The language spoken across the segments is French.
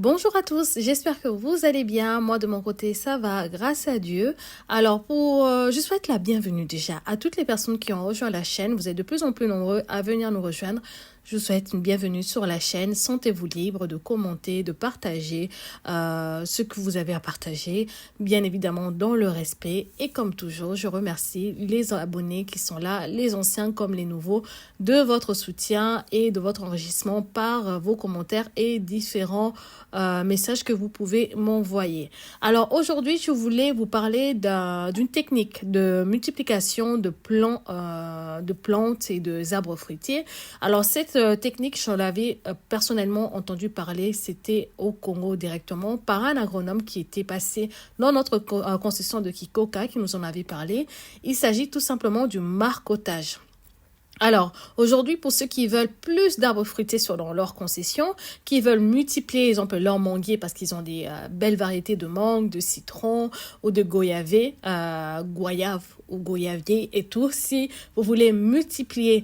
Bonjour à tous, j'espère que vous allez bien. Moi de mon côté ça va, grâce à Dieu. Alors je souhaite la bienvenue déjà à toutes les personnes qui ont rejoint la chaîne. Vous êtes de plus en plus nombreux à venir nous rejoindre. Je vous souhaite une bienvenue sur la chaîne. Sentez-vous libre de commenter, de partager ce que vous avez à partager, bien évidemment dans le respect. Et comme toujours, je remercie les abonnés qui sont là, les anciens comme les nouveaux, de votre soutien et de votre enrichissement par vos commentaires et différents messages que vous pouvez m'envoyer. Alors aujourd'hui, je voulais vous parler d'une technique de multiplication de plantes et de arbres fruitiers. Alors cette technique, j'en avais personnellement entendu parler, c'était au Congo directement par un agronome qui était passé dans notre concession de Kikoka qui nous en avait parlé. Il s'agit tout simplement du marcottage. Alors, aujourd'hui, pour ceux qui veulent plus d'arbres fruitiers dans leur concession, qui veulent multiplier, exemple, leurs manguiers parce qu'ils ont des belles variétés de mangue, de citron ou de goyavier ou goyavier et tout, si vous voulez multiplier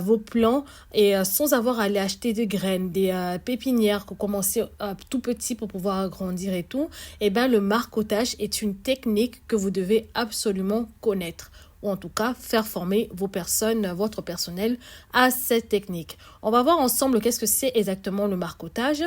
vos plants et sans avoir à aller acheter des graines, des pépinières, commencer tout petit pour pouvoir grandir et tout, eh ben, le marcottage est une technique que vous devez absolument connaître, ou en tout cas faire former votre personnel à cette technique. On va voir ensemble qu'est-ce que c'est exactement le marcottage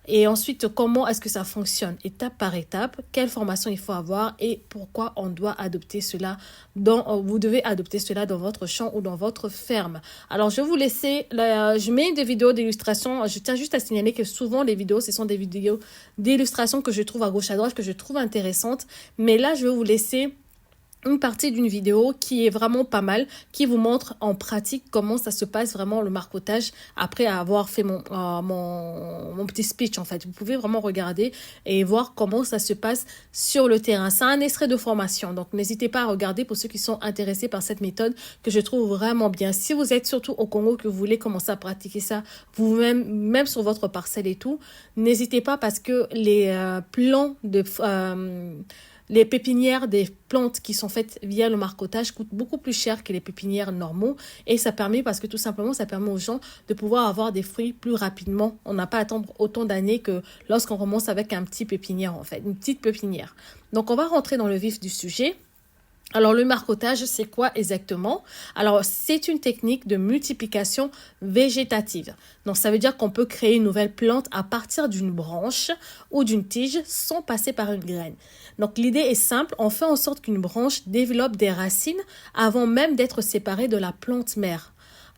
et ensuite comment est-ce que ça fonctionne étape par étape, quelle formation il faut avoir et pourquoi on doit adopter cela vous devez adopter cela dans votre champ ou dans votre ferme. Alors je vais vous laisser, je mets des vidéos d'illustration. Je tiens juste à signaler que souvent les vidéos, ce sont des vidéos d'illustration que je trouve à gauche à droite, que je trouve intéressantes. Mais là, je vais vous laisser une partie d'une vidéo qui est vraiment pas mal, qui vous montre en pratique comment ça se passe vraiment le marcottage après avoir fait mon petit speech en fait. Vous pouvez vraiment regarder et voir comment ça se passe sur le terrain. C'est un extrait de formation, donc n'hésitez pas à regarder pour ceux qui sont intéressés par cette méthode que je trouve vraiment bien. Si vous êtes surtout au Congo, que vous voulez commencer à pratiquer ça vous-même, même sur votre parcelle et tout, n'hésitez pas parce que les plants les pépinières des plantes qui sont faites via le marcottage coûtent beaucoup plus cher que les pépinières normaux et ça permet aux gens de pouvoir avoir des fruits plus rapidement. On n'a pas à attendre autant d'années que lorsqu'on commence avec un petit pépinière en fait, une petite pépinière. Donc on va rentrer dans le vif du sujet. Alors, le marcottage, c'est quoi exactement? Alors, c'est une technique de multiplication végétative. Donc, ça veut dire qu'on peut créer une nouvelle plante à partir d'une branche ou d'une tige sans passer par une graine. Donc, l'idée est simple. On fait en sorte qu'une branche développe des racines avant même d'être séparée de la plante mère.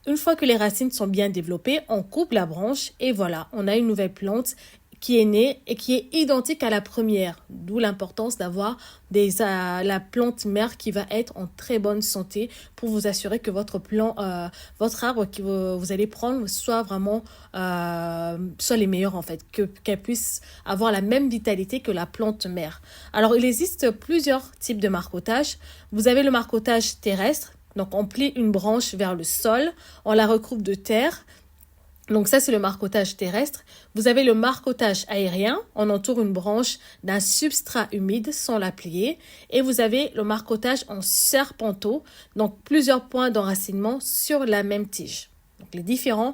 Une fois que les racines sont bien développées, on coupe la branche et voilà, on a une nouvelle plante qui est née et qui est identique à la première. D'où l'importance d'avoir la plante mère qui va être en très bonne santé pour vous assurer que votre arbre que vous allez prendre soit vraiment soit les meilleurs en fait, qu'elle puisse avoir la même vitalité que la plante mère. Alors il existe plusieurs types de marcottage. Vous avez le marcottage terrestre, donc on plie une branche vers le sol, on la recouvre de terre. Donc ça, c'est le marcottage terrestre. Vous avez le marcottage aérien. On entoure une branche d'un substrat humide sans la plier. Et vous avez le marcottage en serpenteau. Donc plusieurs points d'enracinement sur la même tige. Donc les différents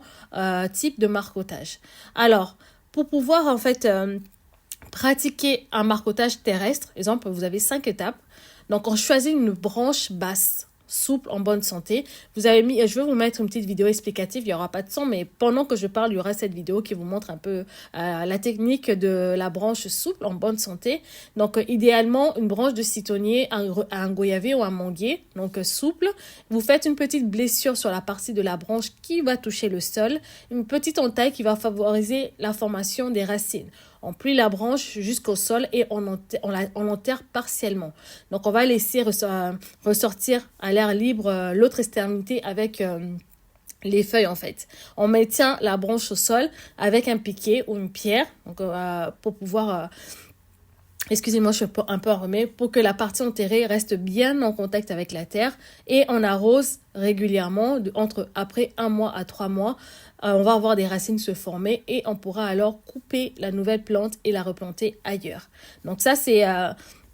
types de marcottage. Alors, pour pouvoir en fait pratiquer un marcottage terrestre, exemple, vous avez 5 étapes. Donc on choisit une branche basse, souple, en bonne santé. Je vais vous mettre une petite vidéo explicative, il n'y aura pas de son, mais pendant que je parle, il y aura cette vidéo qui vous montre un peu la technique de la branche souple, en bonne santé. Donc, idéalement, une branche de citronnier, un goyavier ou un manguier, donc souple. Vous faites une petite blessure sur la partie de la branche qui va toucher le sol, une petite entaille qui va favoriser la formation des racines. On plie la branche jusqu'au sol et on l'enterre partiellement. Donc, on va laisser ressortir à l'air libre l'autre extrémité avec les feuilles en fait. On maintient la branche au sol avec un piquet ou une pierre donc, pour pouvoir... Excusez-moi, je suis un peu enrhumée, pour que la partie enterrée reste bien en contact avec la terre et on arrose régulièrement après 1 mois à 3 mois. On va avoir des racines se former et on pourra alors couper la nouvelle plante et la replanter ailleurs. Donc ça, c'est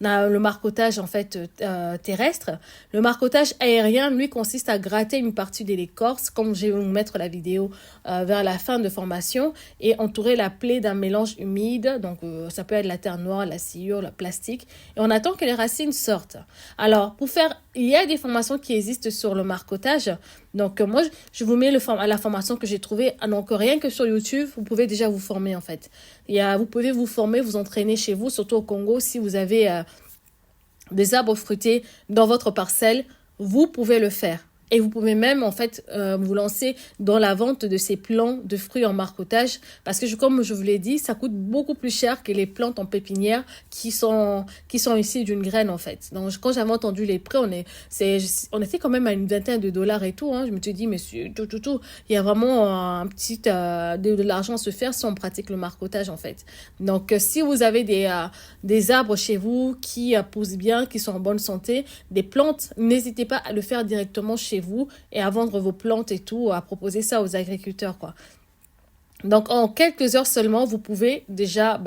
le marcottage en fait terrestre. Le marcottage aérien, lui, consiste à gratter une partie de l'écorce, comme je vais vous mettre la vidéo vers la fin de formation, et entourer la plaie d'un mélange humide. Donc, ça peut être la terre noire, la sciure, le plastique. Et on attend que les racines sortent. Alors, il y a des formations qui existent sur le marcottage. Donc, moi, je vous mets la formation que j'ai trouvée. Donc, rien que sur YouTube, vous pouvez déjà vous former, en fait. Vous pouvez vous former, vous entraîner chez vous, surtout au Congo, si vous avez des arbres fruités dans votre parcelle, vous pouvez le faire. Et vous pouvez même, en fait, vous lancer dans la vente de ces plants de fruits en marcottage. Parce que, comme je vous l'ai dit, ça coûte beaucoup plus cher que les plantes en pépinière qui sont issues d'une graine, en fait. Donc, quand j'avais entendu les prix, on était quand même à une vingtaine de dollars et tout. Hein. Je me suis dit, monsieur, il y a vraiment de l'argent à se faire si on pratique le marcottage, en fait. Donc, si vous avez des arbres chez vous qui poussent bien, qui sont en bonne santé, des plantes, n'hésitez pas à le faire directement chez vous et à vendre vos plantes et tout, à proposer ça aux agriculteurs, quoi. Donc, en quelques heures seulement, vous pouvez déjà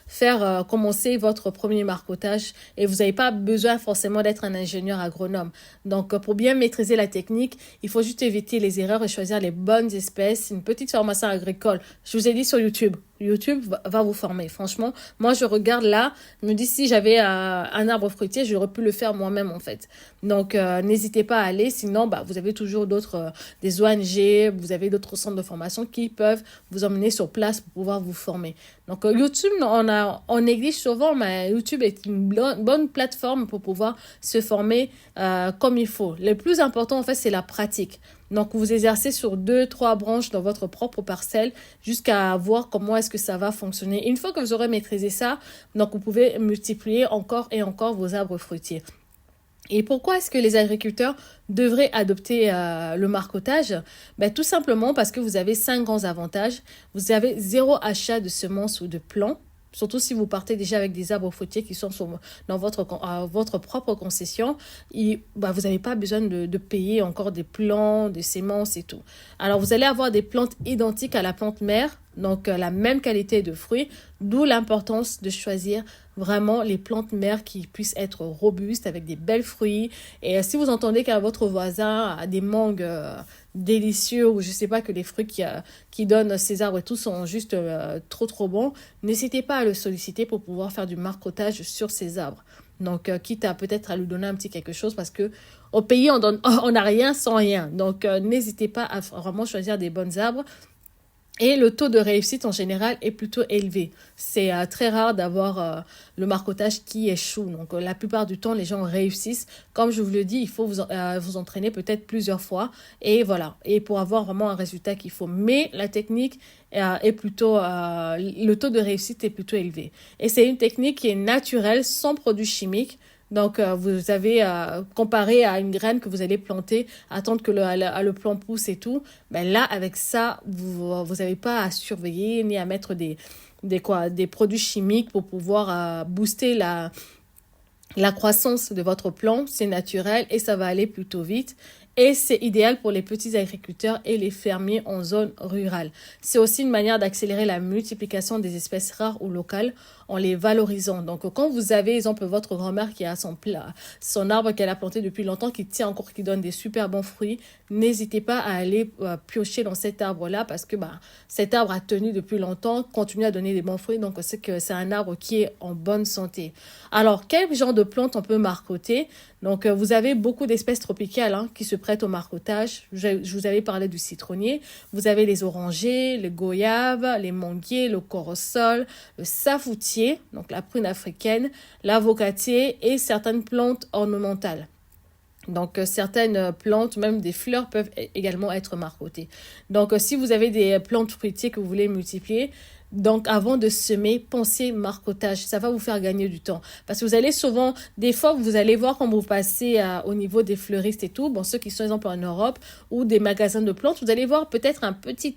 faire commencer votre premier marcottage et vous n'avez pas besoin forcément d'être un ingénieur agronome. Donc, pour bien maîtriser la technique, il faut juste éviter les erreurs et choisir les bonnes espèces. Une petite formation agricole. Je vous ai dit sur YouTube. YouTube va vous former. Franchement, moi, je regarde là, je me dis si j'avais un arbre fruitier, j'aurais pu le faire moi-même, en fait. Donc, n'hésitez pas à aller. Sinon, vous avez toujours des ONG, vous avez d'autres centres de formation qui peuvent vous emmener sur place pour pouvoir vous former. Donc, YouTube, on néglige souvent, mais YouTube est une bonne plateforme pour pouvoir se former comme il faut. Le plus important, en fait, c'est la pratique. Donc, vous exercez sur 2-3 branches dans votre propre parcelle jusqu'à voir comment est-ce que ça va fonctionner. Et une fois que vous aurez maîtrisé ça, donc vous pouvez multiplier encore et encore vos arbres fruitiers. Et pourquoi est-ce que les agriculteurs devraient adopter le marcottage? Tout simplement parce que vous avez 5 grands avantages. Vous avez 0 achat de semences ou de plants. Surtout si vous partez déjà avec des arbres fruitiers qui sont dans votre propre concession, vous n'avez pas besoin de payer encore des plants, des semences et tout. Alors, vous allez avoir des plantes identiques à la plante mère, donc la même qualité de fruits, d'où l'importance de choisir vraiment les plantes mères qui puissent être robustes avec des belles fruits. Et si vous entendez qu'un votre voisin a des mangues délicieux ou je sais pas que les fruits qui donnent ces arbres et tout sont juste trop bons, n'hésitez pas à le solliciter pour pouvoir faire du marcottage sur ces arbres. Donc, quitte à peut-être à lui donner un petit quelque chose parce que au pays, on n'a rien sans rien. Donc, n'hésitez pas à vraiment choisir des bons arbres. Et le taux de réussite en général est plutôt élevé. C'est très rare d'avoir le marcottage qui échoue. Donc la plupart du temps, les gens réussissent. Comme je vous le dis, il faut vous entraîner peut-être plusieurs fois. Et voilà. Et pour avoir vraiment un résultat qu'il faut. Mais la technique est plutôt... le taux de réussite est plutôt élevé. Et c'est une technique qui est naturelle, sans produits chimiques. Donc, vous avez comparé à une graine que vous allez planter, attendre que le plant pousse et tout. Là, avec ça, vous n'avez pas à surveiller ni à mettre des produits chimiques pour pouvoir booster la croissance de votre plant. C'est naturel et ça va aller plutôt vite. Et c'est idéal pour les petits agriculteurs et les fermiers en zone rurale. C'est aussi une manière d'accélérer la multiplication des espèces rares ou locales en les valorisant. Donc, quand vous avez, exemple, votre grand-mère qui a son arbre qu'elle a planté depuis longtemps, qui tient encore, qui donne des super bons fruits, n'hésitez pas à aller piocher dans cet arbre-là parce que cet arbre a tenu depuis longtemps, continue à donner des bons fruits. Donc, c'est que c'est un arbre qui est en bonne santé. Alors, quel genre de plantes on peut marcoter? Donc, vous avez beaucoup d'espèces tropicales qui se prêtent au marcotage. Je vous avais parlé du citronnier. Vous avez les orangers, les goyaves, les manguiers, le corosol, le safoutier, donc la prune africaine, l'avocatier et certaines plantes ornementales. Donc, certaines plantes, même des fleurs, peuvent également être marcotées. Donc, si vous avez des plantes fruitières que vous voulez multiplier, donc, avant de semer, pensez marcotage. Ça va vous faire gagner du temps. Parce que vous allez souvent, des fois, vous allez voir quand vous passez au niveau des fleuristes et tout, ceux qui sont, exemple, en Europe ou des magasins de plantes, vous allez voir peut-être un petit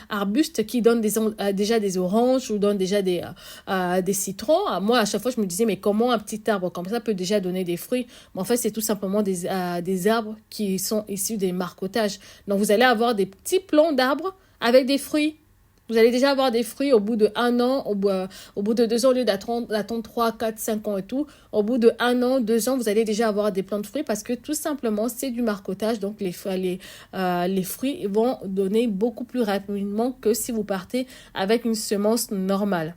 arbuste qui donne déjà des oranges ou donne déjà des citrons. Moi, à chaque fois, je me disais, mais comment un petit arbre comme ça peut déjà donner des fruits? En fait, c'est tout simplement des arbres qui sont issus des marcotages. Donc, vous allez avoir des petits plants d'arbres avec des fruits Vous allez déjà avoir des fruits au bout de 1 an, au bout de 2 ans, au lieu d'attendre 3, 4, 5 ans et tout. Au bout de 1 an, 2 ans, vous allez déjà avoir des plants de fruits parce que tout simplement, c'est du marcottage. Donc, les fruits vont donner beaucoup plus rapidement que si vous partez avec une semence normale.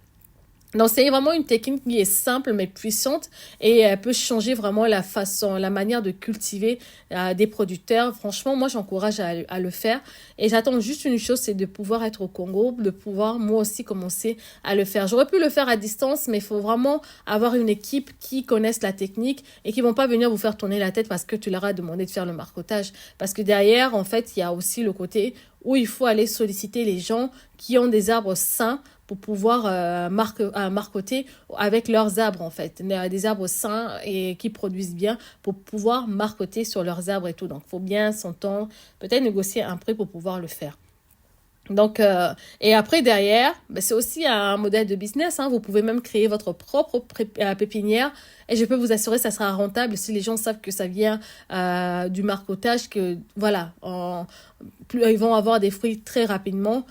Donc, c'est vraiment une technique qui est simple mais puissante et elle peut changer vraiment la manière de cultiver des producteurs. Franchement, moi, j'encourage à le faire et j'attends juste une chose, c'est de pouvoir être au Congo, de pouvoir moi aussi commencer à le faire. J'aurais pu le faire à distance, mais il faut vraiment avoir une équipe qui connaisse la technique et qui vont pas venir vous faire tourner la tête parce que tu leur as demandé de faire le marcotage. Parce que derrière, en fait, il y a aussi le côté où il faut aller solliciter les gens qui ont des arbres sains pour pouvoir marcoter avec leurs arbres en fait, des arbres sains et qui produisent bien pour pouvoir marcoter sur leurs arbres et tout. Donc, il faut bien s'entendre, peut-être négocier un prix pour pouvoir le faire. Donc, et après derrière, c'est aussi un modèle de business. Hein. Vous pouvez même créer votre propre pépinière et je peux vous assurer que ça sera rentable si les gens savent que ça vient du marcotage, que voilà, ils vont avoir des fruits très rapidement.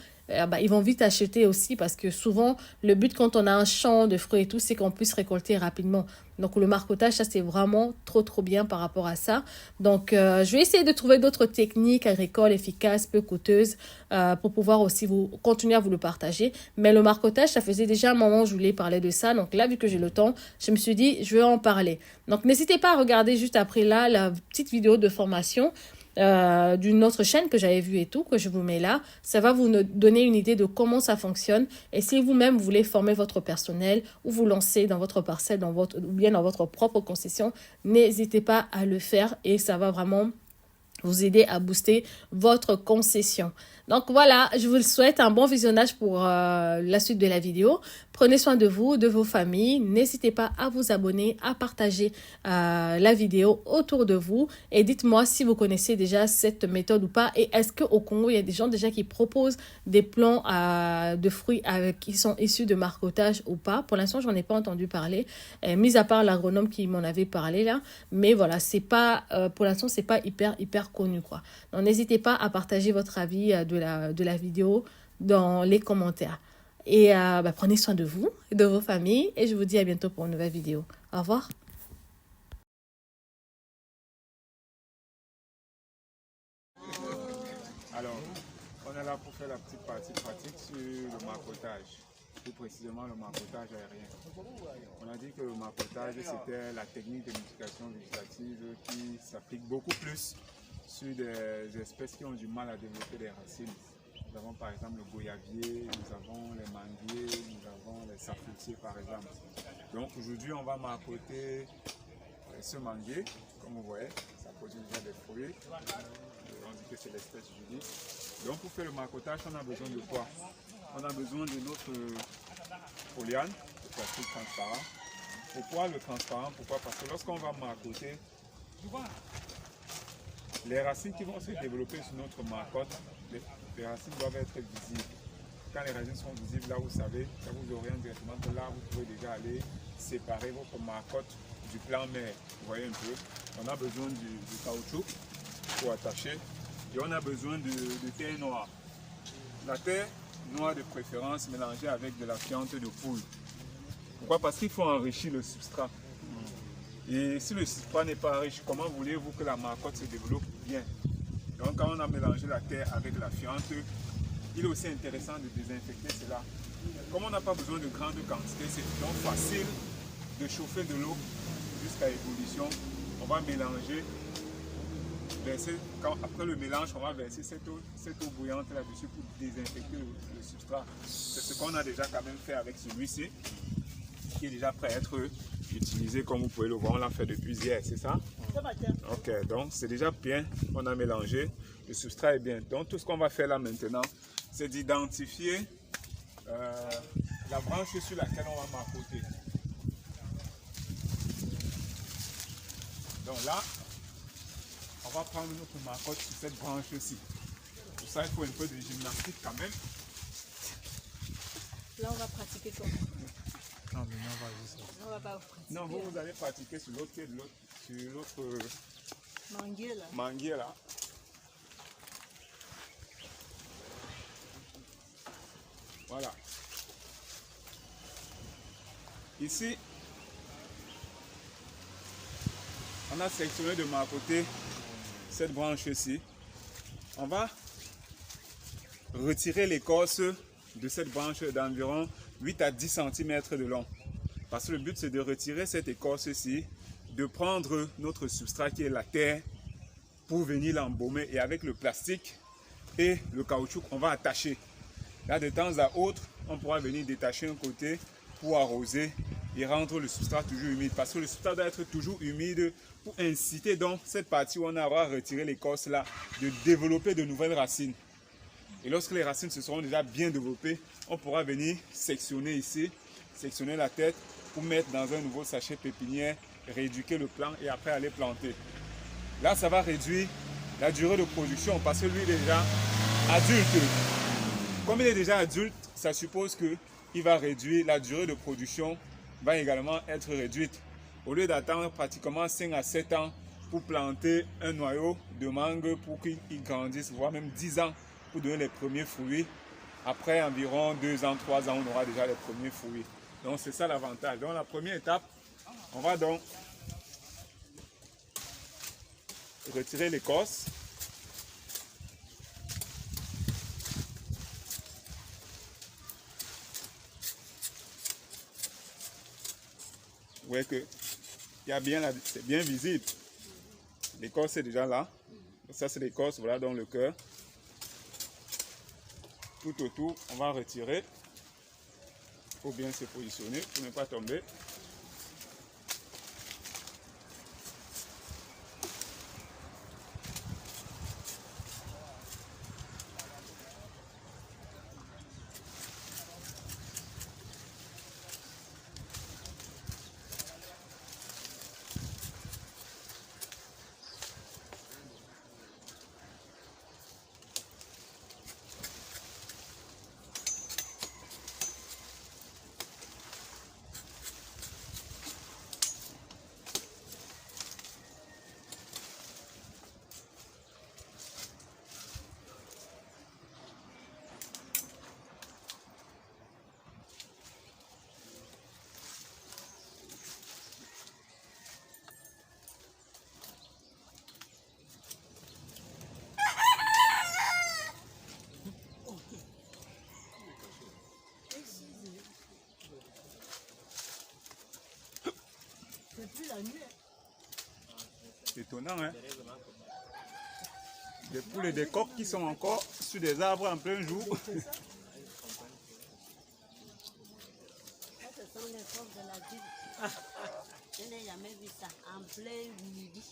Ils vont vite acheter aussi parce que souvent, le but quand on a un champ de fruits et tout, c'est qu'on puisse récolter rapidement. Donc, le marcotage, ça, c'est vraiment trop bien par rapport à ça. Donc, je vais essayer de trouver d'autres techniques agricoles efficaces, peu coûteuses, pour pouvoir aussi continuer à vous le partager. Mais le marcotage, ça faisait déjà un moment où je voulais parler de ça. Donc là, vu que j'ai le temps, je me suis dit, je vais en parler. Donc, n'hésitez pas à regarder juste après là la petite vidéo de formation d'une autre chaîne que j'avais vue et tout, que je vous mets là. Ça va vous donner une idée de comment ça fonctionne. Et si vous-même voulez former votre personnel ou vous lancer dans votre parcelle, ou bien dans votre propre concession, n'hésitez pas à le faire et ça va vraiment vous aider à booster votre concession. Donc voilà, je vous souhaite un bon visionnage pour la suite de la vidéo. Prenez soin de vous, de vos familles. N'hésitez pas à vous abonner, à partager la vidéo autour de vous. Et dites-moi si vous connaissez déjà cette méthode ou pas. Et est-ce qu'au Congo, il y a des gens déjà qui proposent des plants de fruits qui sont issus de marcotage ou pas. Pour l'instant, j'en ai pas entendu parler, mis à part l'agronome qui m'en avait parlé là. Mais voilà, c'est pas, pour l'instant, c'est pas hyper connu quoi. Donc n'hésitez pas à partager votre avis de la vidéo dans les commentaires. Et prenez soin de vous, de vos familles. Et je vous dis à bientôt pour une nouvelle vidéo. Au revoir. Alors, on est là pour faire la petite partie pratique sur le marcotage. Plus précisément le marcotage aérien. On a dit que le marcotage c'était la technique de multiplication végétative qui s'applique beaucoup plus sur des espèces qui ont du mal à développer des racines. Nous avons par exemple le goyavier, nous avons les manguiers, nous avons les saphiquiers par exemple. Donc aujourd'hui on va marcoter ce manguier, comme vous voyez, ça produit déjà des fruits. On dit que c'est l'espèce Julie. Donc pour faire le marcotage, on a besoin de quoi? On a besoin de notre foliane, de plastique transparent. Pourquoi le transparent? Pourquoi? Parce que lorsqu'on va marcoter, les racines qui vont se développer sur notre marcotte, les racines doivent être visibles. Quand les racines sont visibles, là vous savez, ça vous oriente directement que là vous pouvez déjà aller séparer votre marcotte du plan mère. Vous voyez un peu, on a besoin du caoutchouc pour attacher et on a besoin de terre noire. La terre noire de préférence mélangée avec de la fiente de poule. Pourquoi? Parce qu'il faut enrichir le substrat. Et si le substrat n'est pas riche, comment voulez-vous que la marcotte se développe bien? Donc quand on a mélangé la terre avec la fiente, il est aussi intéressant de désinfecter cela. Comme on n'a pas besoin de grande quantité, c'est donc facile de chauffer de l'eau jusqu'à ébullition. On va mélanger. Après le mélange, on va verser cette eau bouillante là-dessus pour désinfecter le substrat. C'est ce qu'on a déjà quand même fait avec celui-ci, qui est déjà prêt à être utilisé comme vous pouvez le voir. On l'a fait depuis hier, c'est ça? Ok, donc c'est déjà bien, on a mélangé, le substrat est bien. Donc tout ce qu'on va faire là maintenant, c'est d'identifier la branche sur laquelle on va marcoter. Donc là, on va prendre notre marcotte sur cette branche-ci. Pour ça, il faut un peu de gymnastique quand même. Là, on va pratiquer comment? Non, mais non, vas-y ça. On va pas pratiquer. Non, vous allez pratiquer sur l'autre pied, sur l'autre manguier là. Voilà. Ici, on a sélectionné de ma côté cette branche-ci. On va retirer l'écorce de cette branche d'environ 8 à 10 cm de long. Parce que le but, c'est de retirer cette écorce-ci, de prendre notre substrat qui est la terre pour venir l'embaumer. Et avec le plastique et le caoutchouc, on va attacher. Là, de temps à autre, on pourra venir détacher un côté pour arroser et rendre le substrat toujours humide. Parce que le substrat doit être toujours humide pour inciter donc cette partie où on aura retiré l'écorce là, de développer de nouvelles racines. Et lorsque les racines se seront déjà bien développées, on pourra venir sectionner ici, sectionner la tête pour mettre dans un nouveau sachet pépinière, rééduquer le plant et après aller planter. Là, ça va réduire la durée de production parce que lui est déjà adulte. Comme il est déjà adulte, ça suppose qu'il va réduire la durée de production, va également être réduite. Au lieu d'attendre pratiquement 5 à 7 ans pour planter un noyau de mangue pour qu'il grandisse, voire même 10 ans pour donner les premiers fruits. Après environ 2 ans, 3 ans, on aura déjà les premiers fruits. Donc c'est ça l'avantage. Donc la première étape, on va donc retirer l'écorce. Vous voyez que c'est bien visible. L'écorce est déjà là. Ça c'est l'écorce, voilà donc le cœur. Tout autour, on va retirer. Il faut bien se positionner pour ne pas tomber. C'est étonnant, hein? Des poules et des coqs qui sont encore sur des arbres en plein jour. Ça, ce sont les coqs de la ville. Je n'ai jamais vu ça en plein midi.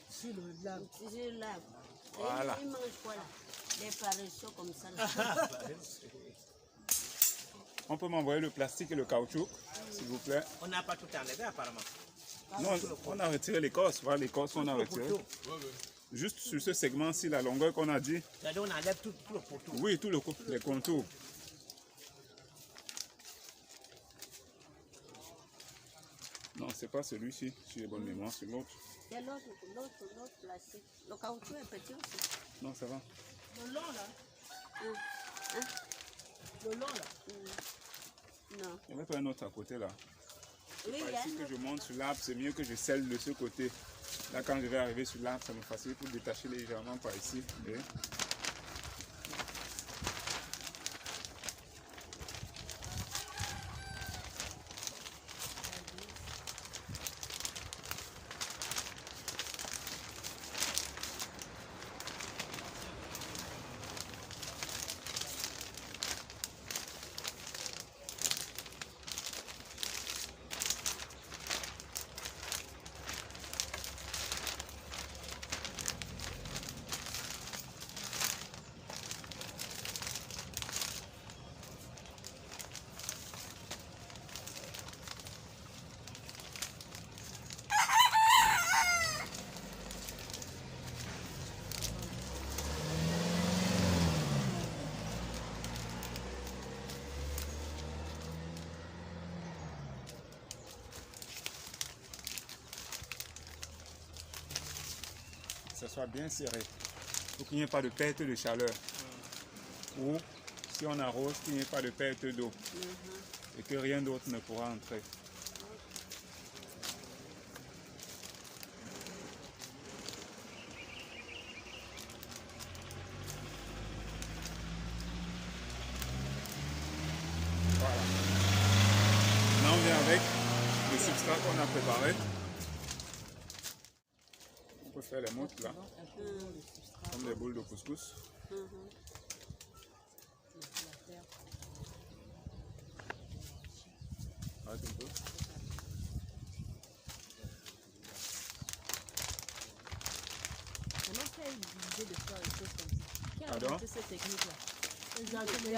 Sur l'arbre. Sur l'arbre. Voilà. Ils mangent quoi là? Des paresseux comme ça. Là. On peut m'envoyer le plastique et le caoutchouc, s'il vous plaît. On n'a pas tout enlevé apparemment. Non, on a retiré l'écorce. Voilà l'écorce qu'on a retirée. Juste sur ce segment-ci, la longueur qu'on a dit. C'est-à-dire on enlève tout le poteau. Oui, tout les contours. Non, c'est pas celui-ci, si j'ai bonne mémoire, c'est l'autre. C'est l'autre plastique. Le caoutchouc est petit aussi. Non, ça va. Le long là. Hein? Le long là. Non. Il y avait pas un autre à côté là. Oui, Par il y a ici un que autre. je monte sur l'arbre, c'est mieux que je scelle de ce côté. Là, quand je vais arriver sur l'arbre, ça me facilite pour détacher légèrement par ici. Et ça soit bien serré pour qu'il n'y ait pas de perte de chaleur ou si on arrose, qu'il n'y ait pas de perte d'eau et que rien d'autre ne pourra entrer. Voilà. Maintenant, on vient avec le substrat qu'on a préparé. On peut faire les moutres là, comme des boules de couscous. Arrête un peu. Comment tu as eu l'idée de faire une chose comme ça? Qui a Pardon? inventé cette technique-là? Les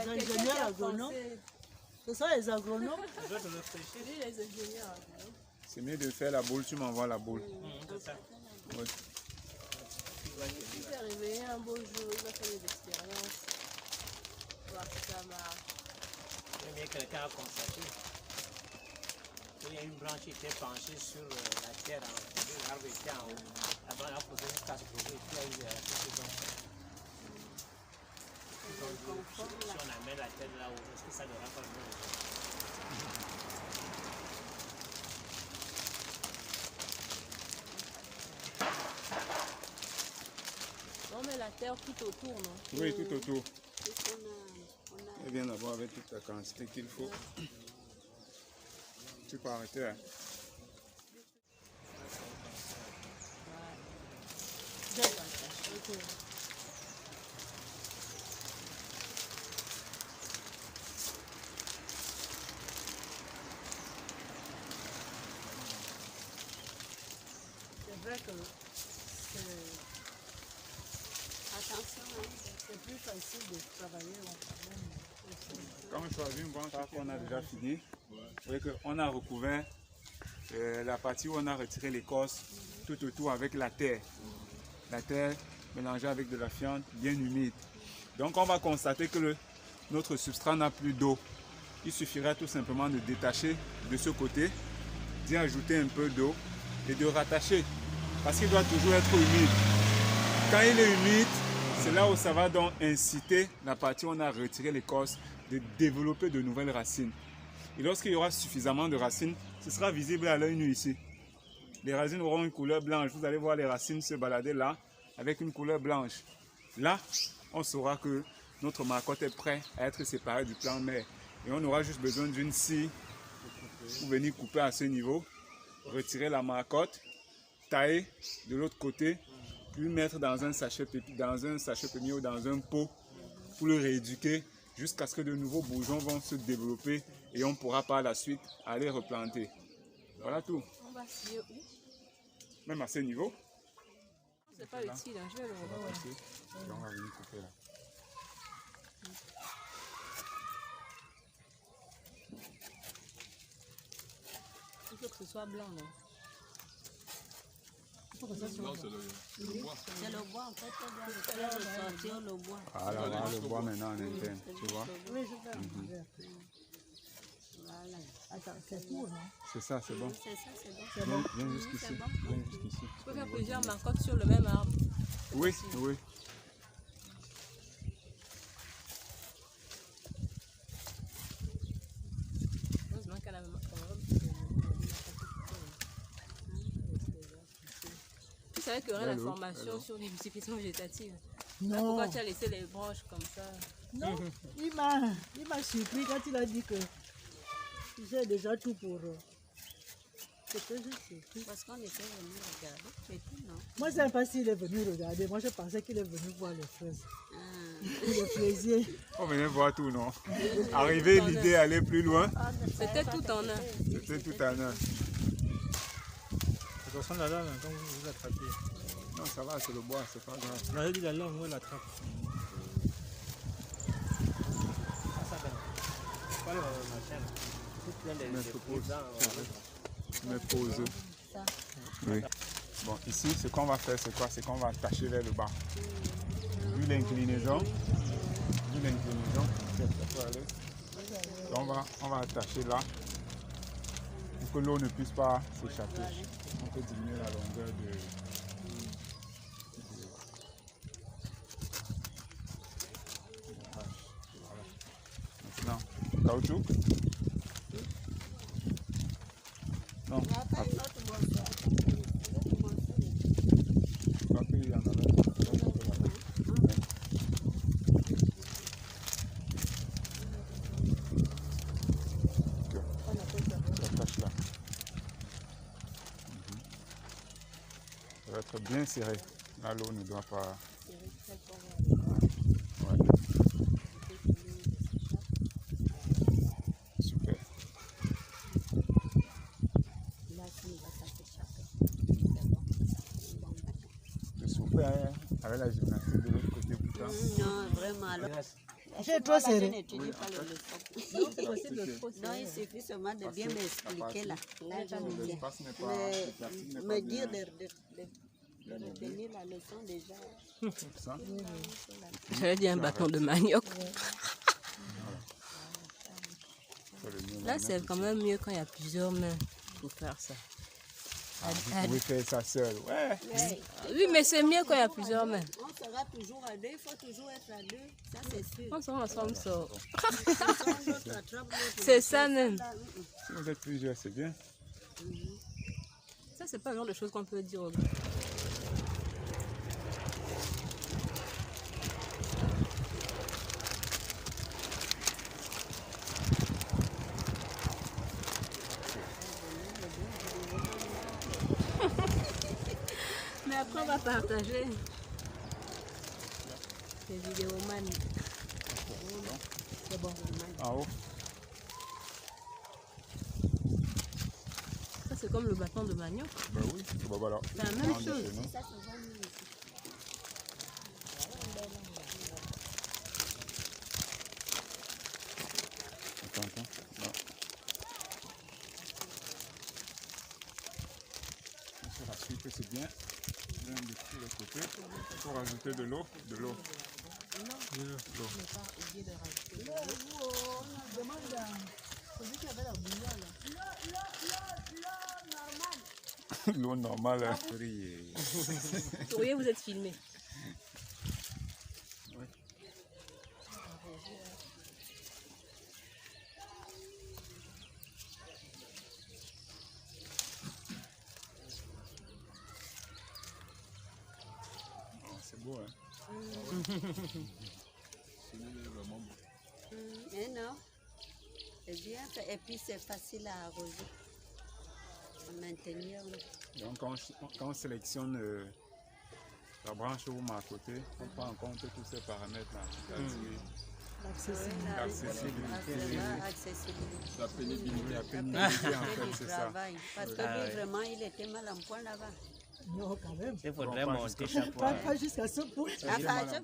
ingénieurs agronomes. Ce sont les agronomes. Je dois te réfléchir. Oui, les ingénieurs agronomes. C'est mieux de faire la boule, tu m'envoies la boule. C'est ça. Ouais. Il s'est réveillé un beau jour, il va faire des expériences. Voir si ça marche. Eh bien, quelqu'un a constaté qu'il y a une branche qui était penchée sur la terre en haut. L'arbre était en haut. La branche a posé une casse pour eux et puis il y a eu la branche. Si on amène la terre là-haut, est-ce que ça n'aura pas le même effet? On met la terre tout autour, non? Oui, tout autour. On Et bien d'abord avec toute la quantité qu'il faut. Tu peux arrêter. Hein. C'est vrai que Attention, hein. c'est plus facile de travailler Quand on choisit une branche qu'on a déjà fini, vous voyez qu'on a recouvert la partie où on a retiré l'écorce tout autour avec la terre. La terre mélangée avec de la fiente bien humide. Donc on va constater que notre substrat n'a plus d'eau. Il suffirait tout simplement de détacher de ce côté, d'y ajouter un peu d'eau et de rattacher. Parce qu'il doit toujours être humide. Quand il est humide, c'est là où ça va donc inciter la partie où on a retiré l'écorce de développer de nouvelles racines. Et lorsqu'il y aura suffisamment de racines, ce sera visible à l'œil nu ici. Les racines auront une couleur blanche. Vous allez voir les racines se balader là avec une couleur blanche. Là, on saura que notre marcotte est prêt à être séparée du plant mère. Et on aura juste besoin d'une scie pour venir couper à ce niveau, retirer la marcotte, tailler de l'autre côté, puis mettre dans un sachet pémier ou dans un pot pour le rééduquer jusqu'à ce que de nouveaux bourgeons vont se développer et on pourra par la suite aller replanter. Voilà tout. On va scier où? Même à ce niveau. C'est pas utile, hein. Je vais le revoir. On va venir couper là. Il faut que ce soit blanc, non? C'est le bois, en fait, on doit sortir le bois. Voilà, on va le bois maintenant en interne, tu vois. Oui, je fais. Voilà. Attends, c'est tout, non? C'est ça, c'est bon. C'est ça, c'est bon. C'est bon. Viens jusqu'ici. Viens jusqu'ici. Tu peux faire plusieurs marcottes sur le même arbre. Oui, oui. Heureusement qu'elle a même Tu savais qu'il y aurait la Allô, formation allô. sur l'humidifcation végétative. Non. Pourquoi tu as laissé les branches comme ça? Non, il m'a surpris quand il a dit que j'ai déjà tout pour eux. C'était juste surpris. Parce qu'on était venu regarder. Et puis, non. Moi, je ne sais pas s'il est venu regarder. Moi, je pensais qu'il est venu voir les fraises. Ah. Les fraisiers. On venait voir tout, non? Arrivé l'idée d'aller plus loin, C'était tout en un. c'était tout en un. Attention la lame quand vous attrapez. Non, ça va, c'est le bois, c'est pas grave. On a dit la lame, on l'attrape. Pas le machin. C'est plein de Mais je pose. paysans. Mais pose. Oui. Bon, ici, ce qu'on va faire, c'est quoi? C'est qu'on va attacher vers le bas. Vu l'inclinaison, ça peut aller. Donc, on va attacher là pour que l'eau ne puisse pas s'échapper. On peut diminuer la longueur de... Voilà. caoutchouc? Non. Après, l'autre morceau. L'autre morceau. Après, il y en avait. Attache là. Ça va être bien serré. Là, l'eau ne doit pas. Ouais. Super. Là, tu vas s'échapper. Je souffrais hein, avec la gymnastique de l'autre côté pourtant. Non, vraiment. Alors, J'ai trop je serré. n'étudie pas les leçons. Non, c'est possible de trop Non, il suffit seulement de bien m'expliquer là. Là, je me dis. L'espace n'est pas. Mais l'exercice n'est pas me bien. dire de retenir la leçon déjà. Ça. J'allais dire un bâton de manioc. Là, c'est quand même mieux quand il y a plusieurs mains pour faire ça. Vous pouvez faire ça seul. Ouais. Oui, mais c'est mieux quand il y a plusieurs mains. On sera toujours à deux, il faut toujours être à deux. Ça, c'est sûr. On s'en ensemble, ça. L'autre attrape l'autre. C'est ça même. Si vous êtes plusieurs, c'est bien. Ça, c'est pas le genre de choses qu'on peut dire aux gars. Mais après, on va partager les vidéos man. C'est bon. En haut. Ça, c'est comme le bâton de manioc. Ben oui. Bon, voilà. C'est la même chose. Ça, c'est bon. Attends. Non. On se rassure que c'est bien. Bien de tous les côtés. Il faut rajouter de l'eau. De l'eau. L'eau normale. Hein. Oui, vous êtes filmé. Oh, c'est beau, hein? C'est vraiment beau. Mais non. C'est bien fait. Et puis, c'est facile à arroser. À maintenir. Donc, quand on sélectionne la branche où à côté, on prend en compte tous ces paramètres-là. C'est-à-dire l'accessibilité, la pénibilité, en fait, c'est ça. Parce que lui, vraiment, il était mal en point là-bas. Non, quand même. Il faudrait Bon, pas monter chaque fois. Pas jusqu'à ce point. Enfin,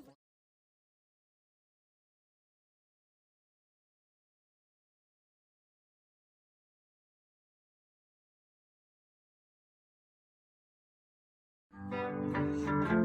Thank you.